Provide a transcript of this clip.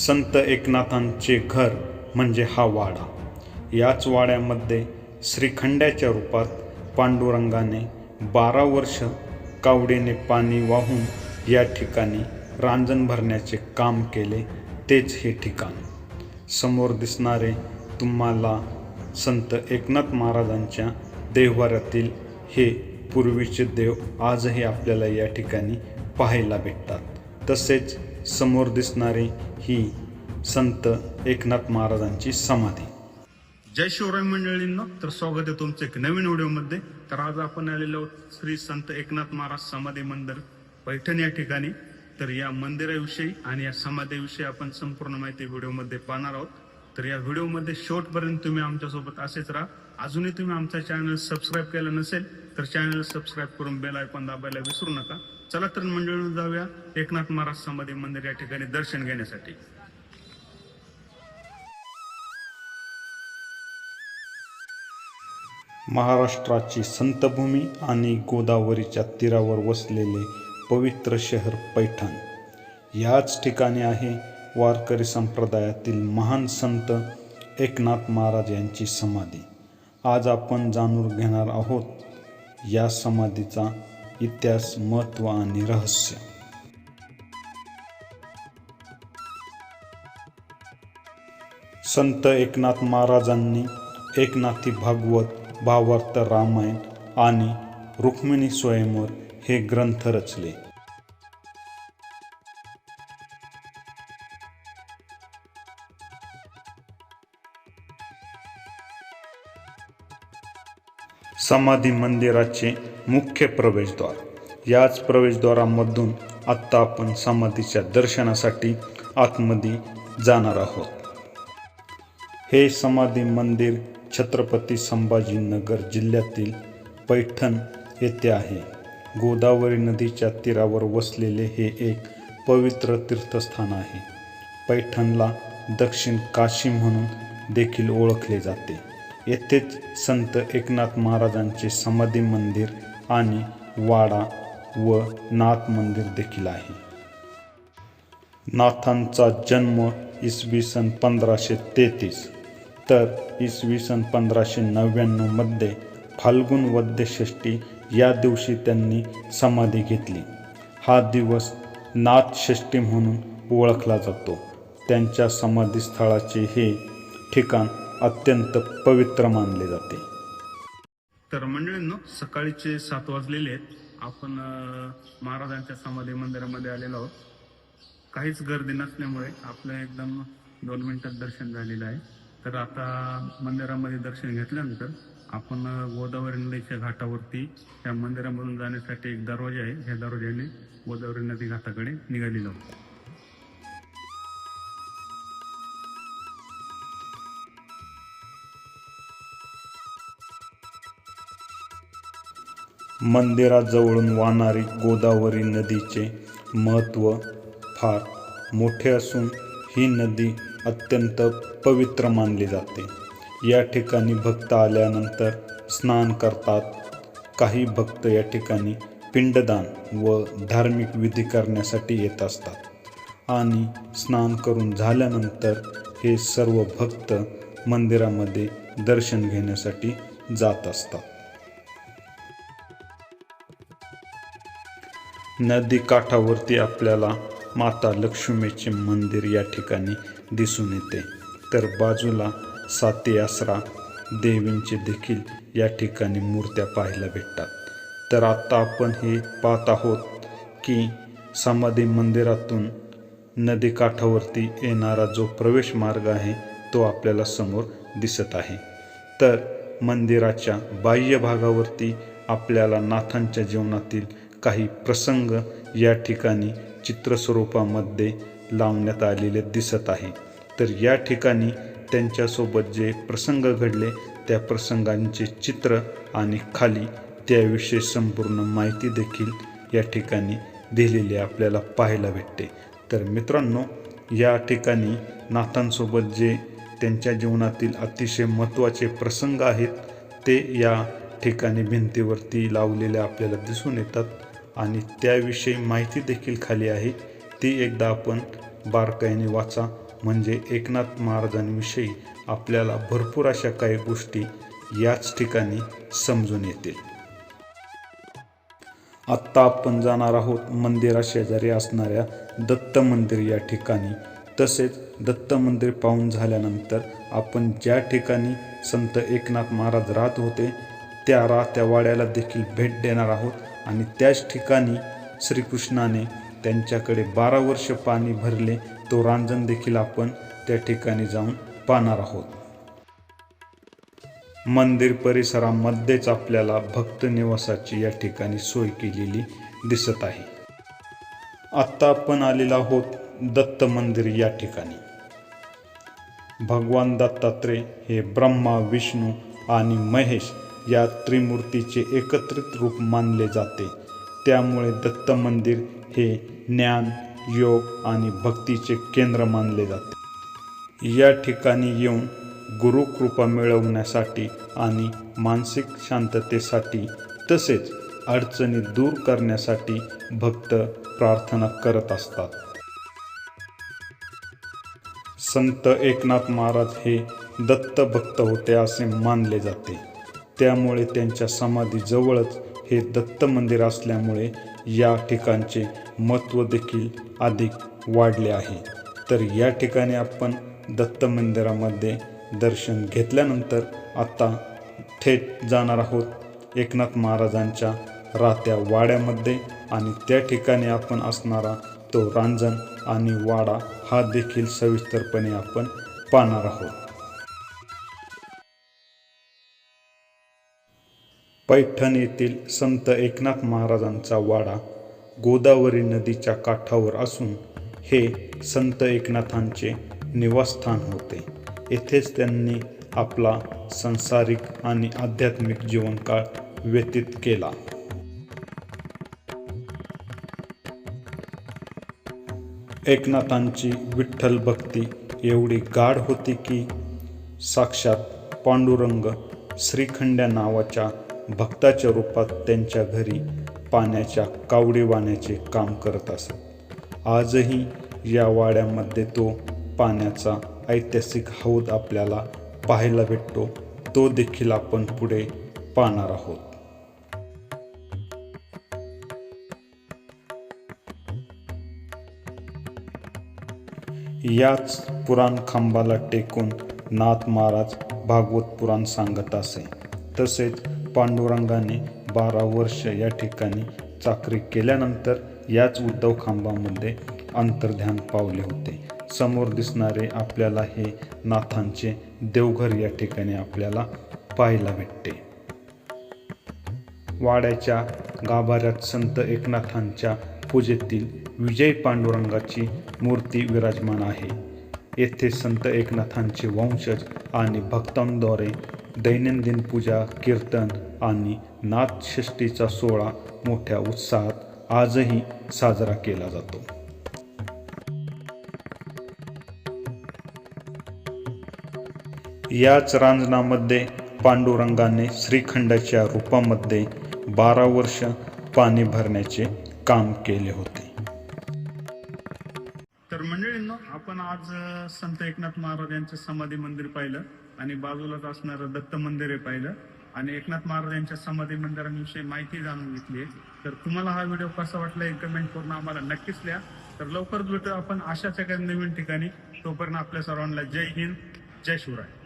संत एकनाथांचे घर म्हणजे हा वाडा. याच वाड्यामध्ये श्रीखंड्याच्या रूपात पांडुरंगाने 12 वर्ष कावडीने पाणी वाहून या ठिकाणी रांजण भरण्याचे काम केले. तेच हे ठिकाण. समोर दिसणारे तुम्हाला संत एकनाथ महाराजांच्या देव्हाऱ्यातील हे पूर्वीचे देव आजही आपल्याला या ठिकाणी पाहायला भेटतात. तसेच समोर दिसणारी ही संत एकनाथ महाराजांची समाधी. जय शिवराय मंडळींनो, तर स्वागत आहे तुमचं एक नवीन व्हिडिओमध्ये. तर आज आपण आलेलो आहोत श्री संत एकनाथ महाराज समाधी मंदिर पैठण या ठिकाणी. तर या मंदिराविषयी आणि या समाधीविषयी आपण संपूर्ण माहिती व्हिडिओमध्ये पाहणार आहोत. तर या व्हिडिओमध्ये शेवटपर्यंत तुम्ही आमच्यासोबत असेच राहा. अजूनही तुम्ही आमचा चॅनल सबस्क्राईब केलं नसेल तर चॅनल सबस्क्राईब करून बेल आयकॉन दाबायला विसरू नका. चला तर मंडळींनो, जाऊया एकनाथ महाराज समाधी मंदिर या ठिकाणी दर्शन घेण्यासाठी. महाराष्ट्राची संतभूमी आणि गोदावरीच्या तीरावर वसलेले पवित्र शहर पैठण. याच ठिकाणी आहे वारकरी संप्रदायातील महान संत एकनाथ महाराज यांची समाधी. आज आपण जाणून घेणार आहोत या समाधीचा इतिहास, महत्त्व आणि रहस्य. संत एकनाथ महाराजांनी एकनाथी भागवत, भावार्थ रामायण आणि रुक्मिणी स्वयंवर हे ग्रंथ रचले. समाधी मंदिराचे मुख्य प्रवेशद्वार. याच प्रवेशद्वारामधून आत्ता आपण समाधीच्या दर्शनासाठी आतमध्ये जाणार आहोत. हे समाधी मंदिर छत्रपती संभाजीनगर जिल्ह्यातील पैठण येथे आहे. गोदावरी नदीच्या तीरावर वसलेले हे एक पवित्र तीर्थस्थान आहे. पैठणला दक्षिण काशी म्हणून देखील ओळखले जाते. येथेच संत एकनाथ महाराजांचे समाधी मंदिर आणि वाडा व नाथ मंदिर देखील आहे. नाथांचा जन्म इसवी सन 1533 तर इसवी सन 1599 मध्ये फाल्गुन वद्य षष्ठी या दिवशी त्यांनी समाधी घेतली. हा दिवस नाथ षष्ठी म्हणून ओळखला जातो. त्यांच्या समाधीस्थळाचे हे ठिकाण अत्यंत पवित्र मानले जाते. तर मंडळींनो, सकाळीचे 7 वाजलेले आहेत. आपण महाराजांच्या समाधी मंदिरामध्ये आलेलो आहोत. काहीच गर्दी नसल्यामुळे आपलं एकदम 2 मिनिटात दर्शन झालेलं आहे. तर आता मंदिरामध्ये दर्शन घेतल्यानंतर आपण गोदावरी नदीच्या घाटावरती त्या मंदिरामधून जाण्यासाठी एक दरवाजा आहे, ह्या दरवाजाने गोदावरी नदी घाटाकडे निघालेलो आहोत. मंदिराजवळून वाहणारी गोदावरी नदीचे महत्त्व फार मोठे असून ही नदी अत्यंत पवित्र मानली जाते. या ठिकाणी भक्त आल्यानंतर स्नान करतात. काही भक्त या ठिकाणी पिंडदान व धार्मिक विधी करण्यासाठी येत असतात आणि स्नान करून झाल्यानंतर हे सर्व भक्त मंदिरामध्ये दर्शन घेण्यासाठी जात असतात. नदी काठावरती आपल्याला माता लक्ष्मीचे मंदिर या ठिकाणी दिसून येते. तर बाजूला साती आसरा देवींचे देखील या ठिकाणी मूर्त्या पाहायला भेटतात. तर आता आपण हे पाहत आहोत की समाधी मंदिरातून नदी काठावरती येणारा जो प्रवेश मार्ग आहे तो आपल्याला समोर दिसत आहे. तर मंदिराच्या बाह्य भागावरती आपल्याला नाथांच्या जीवनातील काही प्रसंग या ठिकाणी चित्रस्वरूपामध्ये लावण्यात आलेले दिसत आहे. तर या ठिकाणी त्यांच्यासोबत जे प्रसंग घडले त्या प्रसंगांचे चित्र आणि खाली त्याविषयी संपूर्ण माहिती देखील या ठिकाणी दिलेली आपल्याला पाहायला भेटते. तर मित्रांनो, या ठिकाणी नाथांसोबत जे त्यांच्या जीवनातील अतिशय महत्त्वाचे प्रसंग आहेत ते या ठिकाणी भिंतीवरती लावलेले आपल्याला दिसून येतात आणि त्याविषयी माहिती देखील खाली आहे. ती एकदा आपण बारकाईने वाचा म्हणजे एकनाथ महाराजांविषयी आपल्याला भरपूर अशा काही गोष्टी याच ठिकाणी समजून येतील. आत्ता आपण जाणार आहोत मंदिराशेजारी असणाऱ्या दत्त मंदिर या ठिकाणी. तसेच दत्त मंदिर पाहून झाल्यानंतर आपण ज्या ठिकाणी संत एकनाथ महाराज राहत होते त्या राहत्या वाड्याला देखील भेट देणार आहोत आणि त्याच ठिकाणी श्रीकृष्णाने त्यांच्याकडे 12 वर्ष पाणी भरले तो रांजण देखील आपण त्या ठिकाणी जाऊन पाहणार आहोत. मंदिर परिसरामध्येच आपल्याला भक्त निवासाची या ठिकाणी सोय केलेली दिसत आहे. आत्ता आपण आलेलो आहोत दत्त मंदिर या ठिकाणी. भगवान दत्तात्रय हे ब्रह्मा, विष्णू आणि महेश या त्रिमूर्तीचे एकत्रित रूप मानले जाते. त्यामुळे दत्त मंदिर हे ज्ञान, योग आणि भक्तीचे केंद्र मानले जाते. या ठिकाणी येऊन गुरुकृपा मिळवण्यासाठी आणि मानसिक शांततेसाठी तसेच अडचणी दूर करण्यासाठी भक्त प्रार्थना करत असतात. संत एकनाथ महाराज हे दत्त भक्त होते असे मानले जाते. त्यामुळे त्यांच्या समाधीजवळच हे दत्त मंदिर असल्यामुळे या ठिकाणचे महत्त्व देखील अधिक वाढले आहे. तर या ठिकाणी आपण दत्त मंदिरामध्ये दर्शन घेतल्यानंतर आता थेट जाणार आहोत एकनाथ महाराजांच्या राहत्या वाड्यामध्ये आणि त्या ठिकाणी आपण असणारा तो रांजण आणि वाडा हा देखील सविस्तरपणे आपण पाहणार आहोत. पैठण येथील संत एकनाथ महाराजांचा वाडा गोदावरी नदीच्या काठावर असून हे संत एकनाथांचे निवासस्थान होते. येथेच त्यांनी आपला सांसारिक आणि आध्यात्मिक जीवनकाळ व्यतीत केला. एकनाथांची विठ्ठल भक्ती एवढी गाढ होती की साक्षात पांडुरंग श्रीखंड्या नावाच्या भक्ताच्या रूपात त्यांच्या घरी पाण्याच्या कावडी वाहण्याचे काम करत असत. आजही या वाड्यामध्ये तो पाण्याचा ऐतिहासिक हौद आपल्याला पाहायला भेटतो. तो देखील आपण पुढे पाहणार आहोत. याच पुराण खांबाला टेकून नाथ महाराज भागवत पुराण सांगत असे. तसेच पांडुरंगाने 12 वर्ष या ठिकाणी चाकरी केल्यानंतर याच उद्धव खांबामध्ये अंतर्ध्यान पावले होते. समोर दिसणारे आपल्याला हे नाथांचे देवघर या ठिकाणी आपल्याला पाहायला भेटते. वाड्याच्या गाभाऱ्यात संत एकनाथांच्या पूजेतील विजय पांडुरंगाची मूर्ती विराजमान आहे. येथे संत एकनाथांचे वंशज आणि भक्तांद्वारे दैनंदिन पूजा, कीर्तन आणि नाथषष्ठीचा सोहळा मोठ्या उत्साहात आजही साजरा केला जातो. याच रांजणामध्ये पांडुरंगाने श्रीखंडाच्या रूपामध्ये 12 वर्ष पाणी भरण्याचे काम केले होते. तर मंडळींनो, आपण आज संत एकनाथ महाराज यांचे समाधी मंदिर पाहिलं आणि बाजूलाच असणारं दत्त मंदिर पाहिलं आणि एकनाथ महाराज यांच्या समाधी मंदिरांविषयी माहिती जाणून घेतली. तर तुम्हाला हा व्हिडिओ कसा वाटला हे कमेंट करून आम्हाला नक्कीच लिहा. तर लवकरच भेटू आपण अशाच एका नवीन ठिकाणी. तोपर्यंत आपल्या सर्वांना जय हिंद, जय शिवराय.